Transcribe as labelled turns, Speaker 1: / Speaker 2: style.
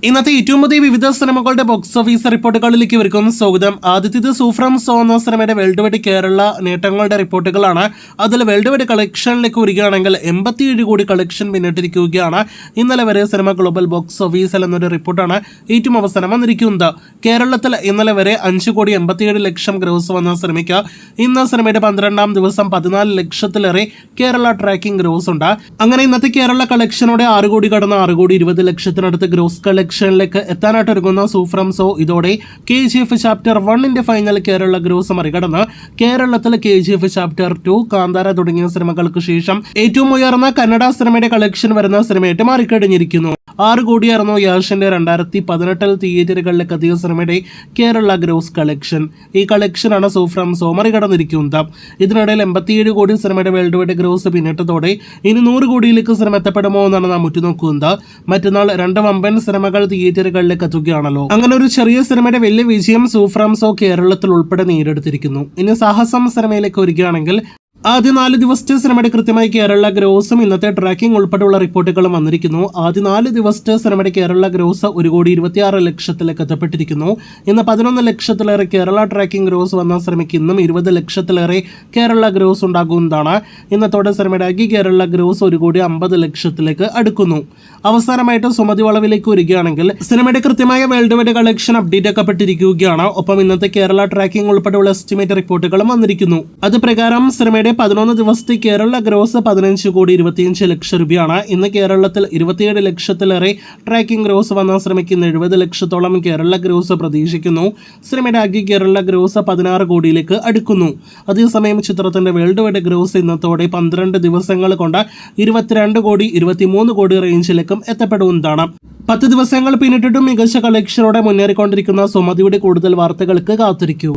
Speaker 1: ഇന്നത്തെ ഏറ്റവും പുതിയ വിവിധ സിനിമകളുടെ ബോക്സ് ഓഫീസ് റിപ്പോർട്ടുകളിലേക്ക് ഇവർക്കും സ്വാഗതം. ആദ്യത്തേത് സൂഫ്രം സോ എന്ന സിനിമയുടെ വേൾഡ് വൈഡ് കേരള നേട്ടങ്ങളുടെ റിപ്പോർട്ടുകളാണ്. അതിൽ വേൾഡ് വൈഡ് കളക്ഷനിലേക്ക് വരികയാണെങ്കിൽ 87 കോടി കളക്ഷൻ പിന്നിട്ടിരിക്കുകയാണ്. ഇന്നലെ വരെ സിനിമ ഗ്ലോബൽ ബോക്സ് ഓഫീസിൽ എന്നൊരു റിപ്പോർട്ടാണ് ഏറ്റവും അവസാനം വന്നിരിക്കുന്നത്. കേരളത്തിൽ ഇന്നലെ വരെ 5 കോടി 87 ലക്ഷം ഗ്രോസ് വന്ന സിനിമയ്ക്ക് ഇന്ന് സിനിമയുടെ 12ാം ദിവസം 14 ലക്ഷത്തിലേറെ കേരള ട്രാക്കിംഗ് ഗ്രോസ് ഉണ്ട്. അങ്ങനെ ഇന്നത്തെ കേരള കളക്ഷനോടെ 6 കോടി കടന്ന് 6 കോടി 20 ലക്ഷത്തിനടുത്ത് ഗ്രോസ് കളക്ഷനിലേക്ക് എത്താനായിട്ട് ഒരുങ്ങുന്ന സൂഫ്രം സോ ഇതോടെ KGF chapter 1 final Kerala gross മറികടന്ന് കേരളത്തിൽ KGF ചാപ്റ്റർ 2, കാന്താര തുടങ്ങിയ സിനിമകൾക്ക് ശേഷം ഏറ്റവും ഉയർന്ന കന്നഡ സിനിമയുടെ കളക്ഷൻ വരുന്ന സിനിമയായിട്ട് മാറിക്കഴിഞ്ഞിരിക്കുന്നു. 6 കോടിയായിരുന്നു യാഷിന്റെ 2018 തിയേറ്ററുകളിലേക്ക് എത്തിയ സിനിമയുടെ കേരള ഗ്രോസ് കളക്ഷൻ. ഈ കളക്ഷനാണ് സൂഫ്രം സോ മറികടന്നിരിക്കുന്നത്. ഇതിനിടയിൽ 87 കോടി സിനിമയുടെ വേൾഡ് വൈഡ് ഗ്രോസ് പിന്നിട്ടതോടെ ഇനി 100 കോടിയിലേക്ക് സിനിമ എത്തപ്പെടുമോ എന്നാണ് നാം ഉറ്റുനോക്കുന്നത്. മറ്റന്നാൾ 2 വമ്പൻ സിനിമകൾ തിയേറ്ററുകളിലേക്ക് എത്തുകയാണല്ലോ. അങ്ങനെ ഒരു ചെറിയ സിനിമയുടെ വലിയ വിജയം സൂഫ്രം സോ കേരളത്തിൽ ഉൾപ്പെടെ നേടിയെടുത്തിരിക്കുന്നു. ഇനി സാഹസം സിനിമയിലേക്ക് വരികയാണെങ്കിൽ ആദ്യ 4 ദിവസത്തെ സിനിമയുടെ കൃത്യമായി കേരള ഗ്രോസും ഇന്നത്തെ ട്രാക്കിംഗ് ഉൾപ്പെടെയുള്ള റിപ്പോർട്ടുകളും വന്നിരിക്കുന്നു. ആദ്യ 4 ദിവസത്തെ സിനിമയുടെ കേരള ഗ്രോസ് 1 കോടി 26 ലക്ഷത്തിലേക്ക് എത്തപ്പെട്ടിരിക്കുന്നു. ഇന്ന് 11 ലക്ഷത്തിലേറെ കേരള ട്രാക്കിംഗ് ഗ്രോസ് വന്ന സിനിമയ്ക്ക് ഇന്നും 20 ലക്ഷത്തിലേറെ കേരള ഗ്രോസ് ഉണ്ടാകുന്നതാണ്. ഇന്നത്തോടെ സിനിമയുടെ ആകെ കേരള ഗ്രോസ് 1 കോടി 50 ലക്ഷത്തിലേക്ക് അടുക്കുന്നു. അവസാനമായിട്ട് സുമതി വളവിലേക്ക് വരികയാണെങ്കിൽ സിനിമയുടെ കൃത്യമായ വേൾഡ് വൈഡ് കളക്ഷൻ അപ്ഡേറ്റ് ആക്കപ്പെട്ടിരിക്കുകയാണ്. ഒപ്പം ഇന്നത്തെ കേരള ട്രാക്കിംഗ് ഉൾപ്പെടെയുള്ള എസ്റ്റിമേറ്റ് റിപ്പോർട്ടുകളും വന്നിരിക്കുന്നു. അത് പ്രകാരം സിനിമയുടെ 11 ദിവസത്തെ കേരള ഗ്രോസ് 15 കോടി 25 ലക്ഷം രൂപയാണ്. ഇന്ന് കേരളത്തിൽ 27 ലക്ഷത്തിലേറെ ട്രാക്കിംഗ് ഗ്രോസ് വന്ന സിനിമയ്ക്ക് 70 ലക്ഷത്തോളം കേരള ഗ്രോസ് പ്രതീക്ഷിക്കുന്നു. സിനിമയുടെ ആകെ കേരള ഗ്രോസ് 16 കോടിയിലേക്ക് അടുക്കുന്നു. അതേസമയം ചിത്രത്തിന്റെ വേൾഡ് വൈഡ് ഗ്രോസ് ഇന്നത്തോടെ 12 ദിവസങ്ങൾ കൊണ്ട് 22 കോടി 23 കോടി റേഞ്ചിലേക്കും എത്തപ്പെടുന്നതാണ്. 10 ദിവസങ്ങൾ പിന്നിട്ടിട്ടും മികച്ച കളക്ഷനോടെ മുന്നേറിക്കൊണ്ടിരിക്കുന്ന സുമതിയുടെ കൂടുതൽ വാർത്തകൾക്ക് കാത്തിരിക്കൂ.